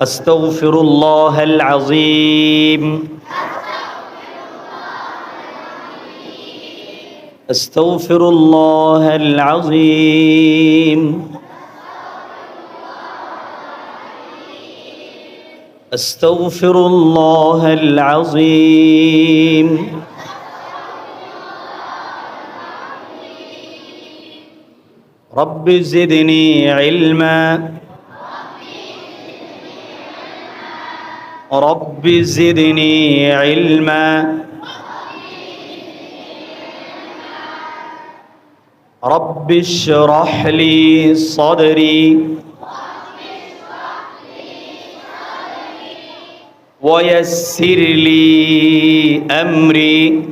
أستغفر الله العظيم أستغفر الله العظيم أستغفر الله العظيم رب زدني علما رب زدني علما رب اشرح لي صدري ويسر لي أمري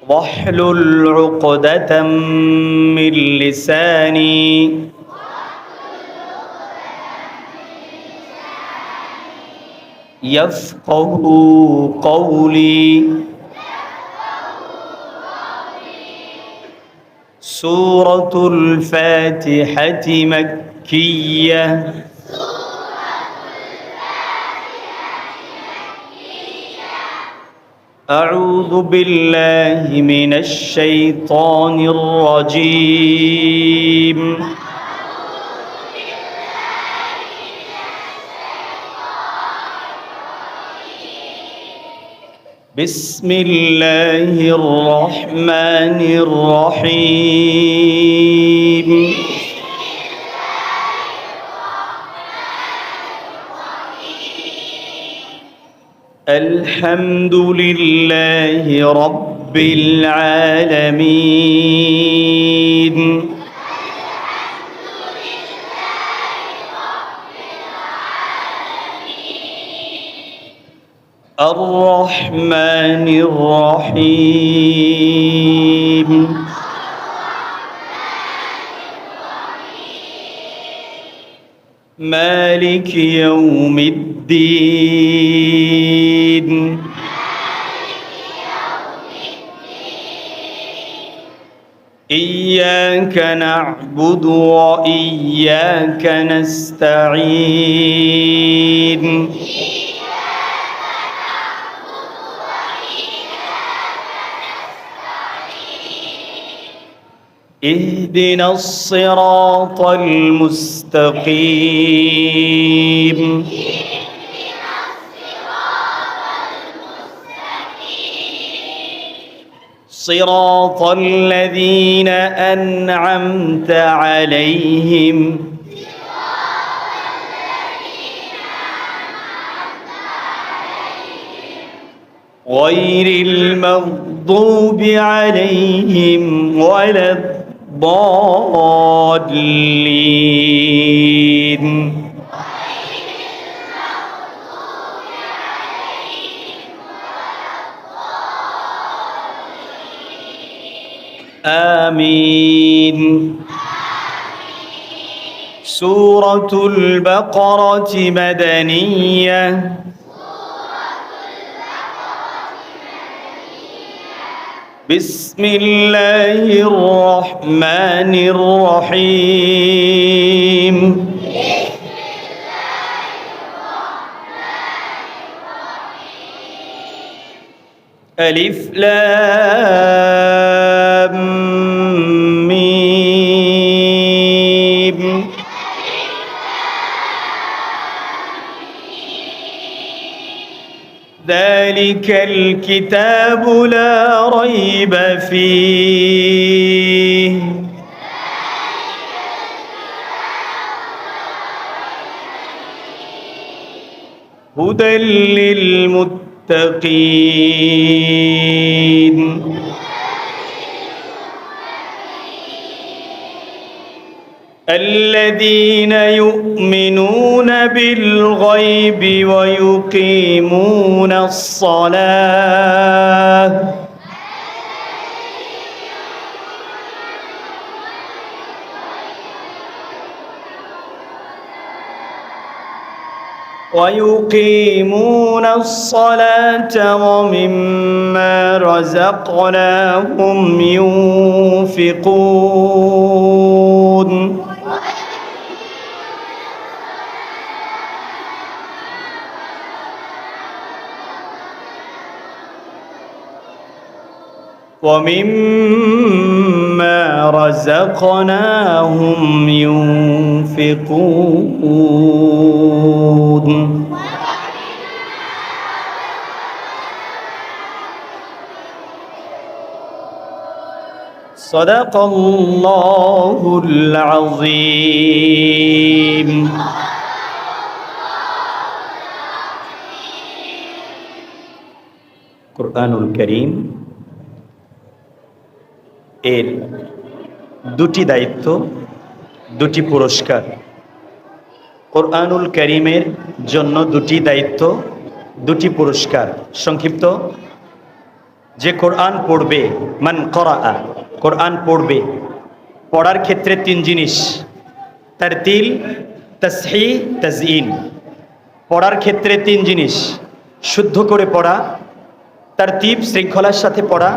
واحلل عقدة من لساني يفقه قولي. سورة الفاتحة مكية. أعوذ بالله من الشيطان الرجيم. بسم الله الرحمن الرحيم. الحمد لله رب العالمين. الرحمن الرحيم. مالك يوم الدين. إياك نعبد وإياك نستعين. اهدنا الصراط المستقيم. صراط الذين أنعمت عليهم غير المغضوب عليهم ولا الضالين. آمين. سورة البقرة مدنية. بسم الله الرحمن الرحيم. ألف لام ميم. ذلك الكتاب لا ريب فيه هدى للمتقين. الذين يؤمنون بالغيب ويقيمون الصلاة ومما رزقناهم ينفقون. ومما رزقناهم ينفقون صدق الله العظيم কুরআনুল কারীম এর দুটি দায়িত্ব, দুটি পুরস্কার। কুরআনুল কারীমের জন্য দুটি দায়িত্ব, দুটি পুরস্কার। সংক্ষিপ্ত, যে কোরআন পড়বে, মান করাআ, কোরআন পড়বে, পড়ার ক্ষেত্রে তিন জিনিস: তারতিল, তাসহিহ, তাজয়িন। পড়ার ক্ষেত্রে তিন জিনিস: শুদ্ধ করে পড়া, তারতিব শৃঙ্খলার সাথে পড়া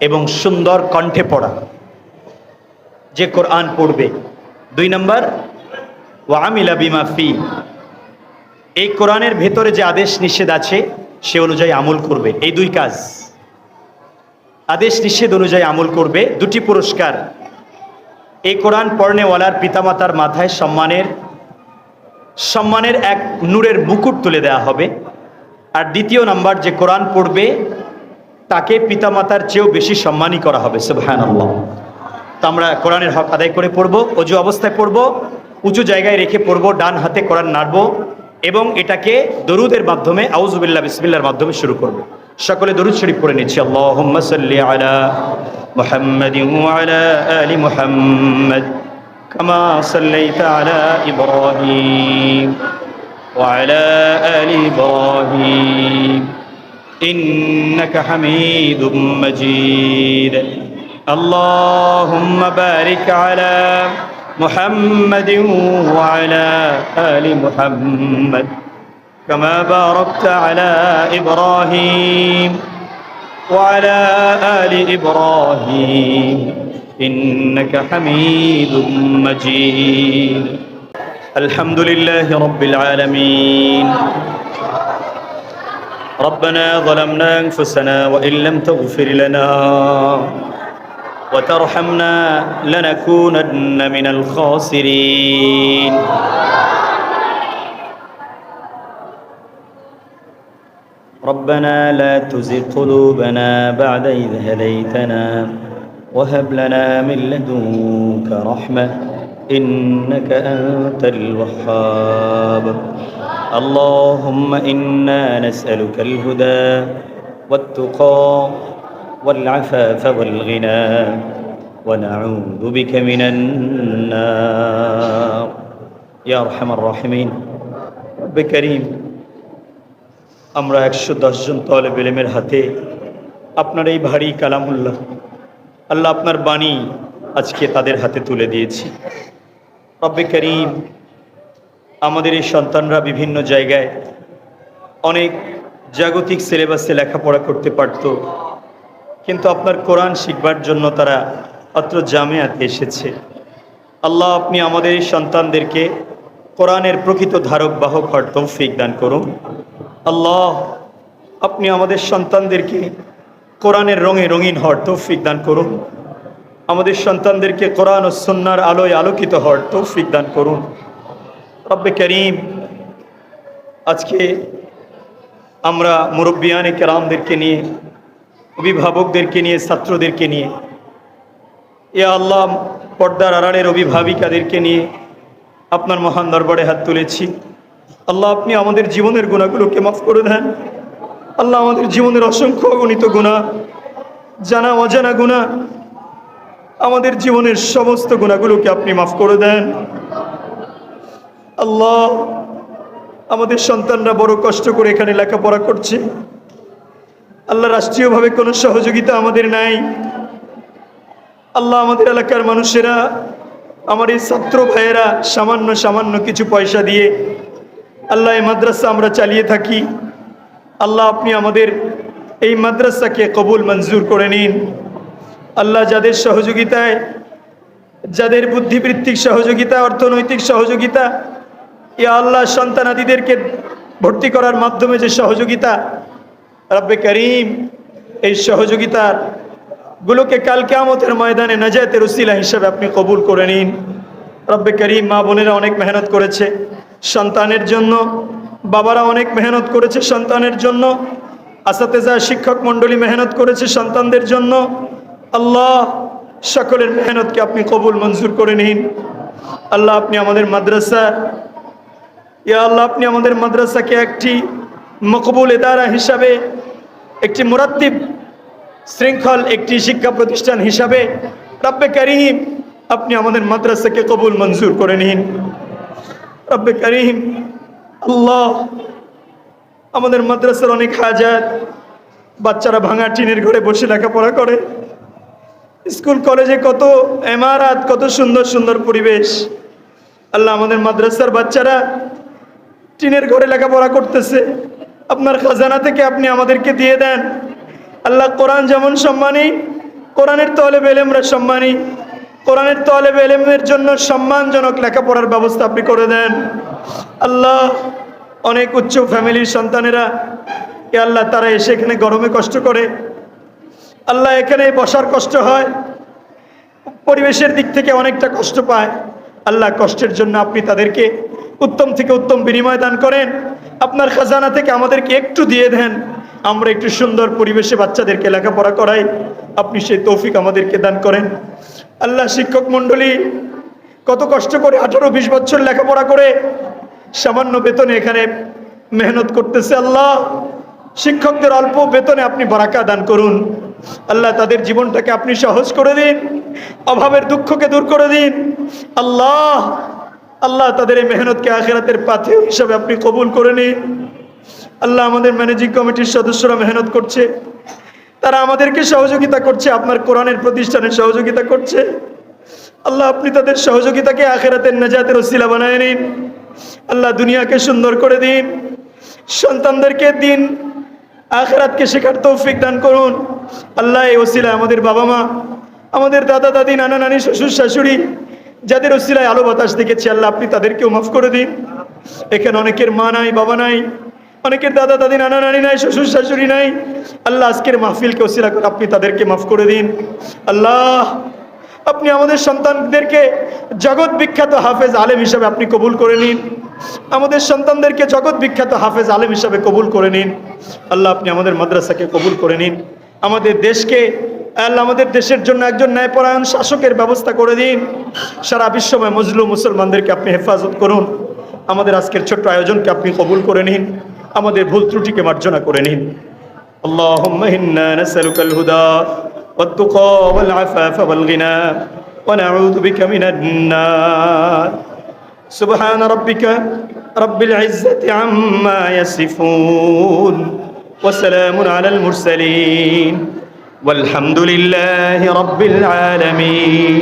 এবং সুন্দর কণ্ঠে পড়া। যে কোরআন পড়বে। 2 নম্বর, ওয়া আমিলা বিমা ফি, এই কোরআনের ভেতরে যে আদেশ নিষেধ আছে সে অনুযায়ী আমল করবে। এই দুই কাজ, আদেশ নিষেধ অনুযায়ী আমল করবে। দুটি পুরস্কার। এই কোরআন পড়নেওয়ালার পিতামাতার মাথায় সম্মানের এক নূরের মুকুট তুলে দেওয়া হবে। আর দ্বিতীয় নাম্বার, যে কোরআন পড়বে তাকে পিতামাতার চেয়েও বেশি সম্মানী করা হবে। সুবহানাল্লাহ। তো আমরা কোরআনের হক আদায় করে পড়ব, অজু অবস্থায় পড়ব, উঁচু জায়গায় রেখে পড়ব, ডান হাতে কোরআন নাড়ব এবং এটাকে দরুদের মাধ্যমে, আউযু বিল্লাহ বিসমিল্লাহর মাধ্যমে শুরু করব। সকলে দরুদ শরীফ পড়ে নিচ্ছি। আল্লাহুম্মা সাল্লি আলা মুহাম্মাদিন ওয়া আলা আলি মুহাম্মাদ কামা সাল্লাইতা আলা ইব্রাহিম ওয়া আলা আলি ইব্রাহিম ইন্নাকা হামিদুম মাজিদ। আল্লাহুম্মা বারিক আলা মুহাম্মাদিন ওয়া আলা আলি মুহাম্মাদ كما باركت على إبراهيم وعلى آل إبراهيم إنك حميد مجيد. الحمد لله رب العالمين. ربنا ظلمنا أنفسنا وإن لم تغفر لنا وترحمنا لنكونن من الخاسرين. ربنا لا تزغ قلوبنا بعد إذ هديتنا وهب لنا من لدنك رحمة إنك أنت الوهاب. اللهم إنا نسألك الهدى والتقى والعفاف والغنى ونعوذ بك من النار يا أرحم الراحمين. رب كريم, আমরা 110 জন তালেব ইলমের হাতে আপনার এই ভারী কালামুল্লাহ, আল্লাহ আপনার বাণী আজকে তাদের হাতে তুলে দিয়েছি। রব্বে করিম, আমাদের এই সন্তানরা বিভিন্ন জায়গায় অনেক জাগতিক সিলেবাসে লেখাপড়া করতে পারত, কিন্তু আপনার কোরআন শিখবার জন্য তারা অত্র জামিয়াতে এসেছে। আল্লাহ, আপনি আমাদের এই সন্তানদেরকে কোরআনের প্রকৃত ধারক বাহক হওয়ার তৌফিক দান করুন। আল্লাহ, আপনি আমাদের সন্তানদেরকে কোরআনের রঙে রঙিন হওয়ার তৌফিক দান করুন। আমাদের সন্তানদেরকে কোরআন ও সুন্নাহর আলোয় আলোকিত হওয়ার তৌফিক দান করুন। রব্বে করিম, আজকে আমরা মুরব্বিয়ানে কেরামদেরকে নিয়ে, অভিভাবকদেরকে নিয়ে, ছাত্রদেরকে নিয়ে, ইয়া আল্লাহ, পর্দার আড়ালের অভিভাবিকাদেরকে নিয়ে আপনার মহান দরবারে হাত তুলেছি। আল্লাহ, আপনি আমাদের জীবনের গুনাহগুলোকে মাফ করে দেন। আল্লাহ, আমাদের জীবনের অসংখ্য অগণিত গুনাহ, জানা অজানা গুনাহ, আমাদের জীবনের সমস্ত গুনাহগুলোকে আপনি মাফ করে দেন। আল্লাহ, আমাদের সন্তানরা বড় কষ্ট করে এখানে লেখাপড়া করছে। আল্লাহ, রাষ্ট্রীয়ভাবে কোনো সহযোগিতা আমাদের নাই। আল্লাহ, আমাদের এলাকার মানুষেরা, আমার এই ছাত্র ভাইয়েরা সামান্য সামান্য কিছু পয়সা দিয়ে আল্লাহ এই মাদ্রাসা আমরা চালিয়ে থাকি। আল্লাহ, আপনি আমাদের এই মাদ্রাসাকে কবুল মঞ্জুর করে নিন। আল্লাহ, যাদের সহযোগিতায়, যাদের বুদ্ধিবৃত্তিক সহযোগিতা, অর্থনৈতিক সহযোগিতা, ইয়া আল্লাহ, সন্তানাদিদেরকে ভর্তি করার মাধ্যমে যে সহযোগিতা, রব্বে করিম, এই সহযোগিতার গুলোকে কাল কিয়ামতের ময়দানে নাজাতের উসিলা হিসেবে আপনি কবুল করে নিন। রব্বে করিম, মা বোনেরা অনেক মেহনত করেছে সন্তানের জন্য, বাবারা অনেক মেহনত করেছে সন্তানের জন্য, আসাতেজা শিক্ষক মণ্ডলী মেহনত করেছে সন্তানদের জন্য। আল্লাহ, সকলের মেহনতকে আপনি কবুল মঞ্জুর করে নিন। আল্লাহ, আপনি আমাদের মাদ্রাসা, ইয়া আল্লাহ, আপনি আমাদের মাদ্রাসাকে একটি মকবুল ইদারা হিসাবে, একটি মুরাত্তিব শৃঙ্খল একটি শিক্ষা প্রতিষ্ঠান হিসাবে রব্বে করিম আপনি আমাদের মাদ্রাসাকে কবুল মঞ্জুর করে নিন। রব্বে করিম, আল্লাহ, আমাদের মাদ্রাসার অনেক হাজাত, বাচ্চারা ভাঙা টিনের ঘরে বসে লেখাপড়া করে, স্কুল কলেজে কত ইমারত, কত সুন্দর সুন্দর পরিবেশ। আল্লাহ, আমাদের মাদ্রাসার বাচ্চারা টিনের ঘরে লেখাপড়া করতেছে, আপনার খাজানা থেকে আপনি আমাদেরকে দিয়ে দেন। আল্লাহ, কোরআন যেমন সম্মানী, কোরআনের তলেব এলেমরা সম্মানী, কোরআনের তলেব এলেমের জন্য সম্মানজনক লেখাপড়ার ব্যবস্থা আপনি করে দেন। আল্লাহ, অনেক উচ্চ ফ্যামিলির সন্তানেরা, এ আল্লাহ, তারা এসে এখানে গরমে কষ্ট করে, আল্লাহ, এখানে বসার কষ্ট হয়, পরিবেশের দিক থেকে অনেকটা কষ্ট পায়। আল্লাহ, কষ্টের জন্য আপনি তাদেরকে উত্তম থেকে উত্তম বিনিময় দান করেন। আপনার খাজানা থেকে আমাদেরকে একটু দিয়ে দেন, আমরা একটু সুন্দর পরিবেশে বাচ্চাদেরকে লেখাপড়া করাই, আপনি সেই তৌফিক আমাদেরকে দান করেন। আল্লাহ, শিক্ষক মণ্ডলী কত কষ্ট করে 18-20 বছর লেখাপড়া করে সামান্য বেতনে এখানে মেহনত করতেছে। আল্লাহ, শিক্ষকদের অল্প বেতনে আপনি বারাকা দান করুন। আল্লাহ, তাদের জীবনটাকে আপনি সহজ করে দিন, অভাবের দুঃখকে দূর করে দিন। আল্লাহ, আল্লাহ, তাদের এই মেহনতকে আখিরাতের পাথেয় হিসাবে আপনি কবুল করে নিন। আল্লাহ, আমাদের ম্যানেজিং কমিটির সদস্যরা মেহনত করছে, তারা আমাদেরকে সহযোগিতা করছে, আপনার কোরআনের প্রতিষ্ঠানে সহযোগিতা করছে। আল্লাহ, আপনি তাদের সহযোগিতাকে আখিরাতের নাজাতের ওসিলা বানায় নিন। আল্লাহ, দুনিয়াকে সুন্দর করে দিন, সন্তানদেরকে দিন আখিরাতকে শেখার তৌফিক দান করুন। আল্লাহ, এই ওসিলায় আমাদের বাবা মা, আমাদের দাদা দাদি, নানা নানি, শ্বশুর শাশুড়ি, যাদের ওসিলায় আলো বাতাস দেখেছি, আল্লাহ, আপনি তাদেরকেও মাফ করে দিন। এখানে অনেকের মা নাই, বাবা নাই, অনেকের দাদা দাদি, নানা নানি নাই, শ্বশুর শাশুড়ি নাই। আল্লাহ, আজকের মাহফিলকে ওসিলা করে আপনি তাদেরকে মাফ করে দিন। আল্লাহ, আপনি আমাদের সন্তানদেরকে জগৎ বিখ্যাত হাফেজ আলেম হিসাবে আপনি কবুল করে নিন। আমাদের সন্তানদেরকে জগৎ বিখ্যাত হাফেজ আলেম হিসাবে কবুল করে নিন। আল্লাহ, আপনি আমাদের মাদ্রাসাকে কবুল করে নিন। আমাদের দেশকে, আল্লাহ, আমাদের দেশের জন্য একজন ন্যায়পরায়ণ শাসকের ব্যবস্থা করে দিন। সারা বিশ্বময় মজলুম মুসলমানদেরকে আপনি হেফাজত করুন। আমাদের আজকের ছোট্ট আয়োজনকে আপনি কবুল করে নিন, আমাদের ভুল ত্রুটিকে মার্জনা করে নিন। আল্লাহুম্মা ইন্না নাসআলুকাল হুদা ওয়াত-তুকা ওয়াল-আফাফা ওয়াল-গিনা ওয়া নাউযু বিকা মিনান নার। সুবহানা রাব্বিকা রাব্বিল ইজ্জাতি আম্মা ইয়াসিফুন ওয়া সালামুন আলাল মুরসালিন ওয়ালহামদুলিল্লাহি রাব্বিল আলামিন।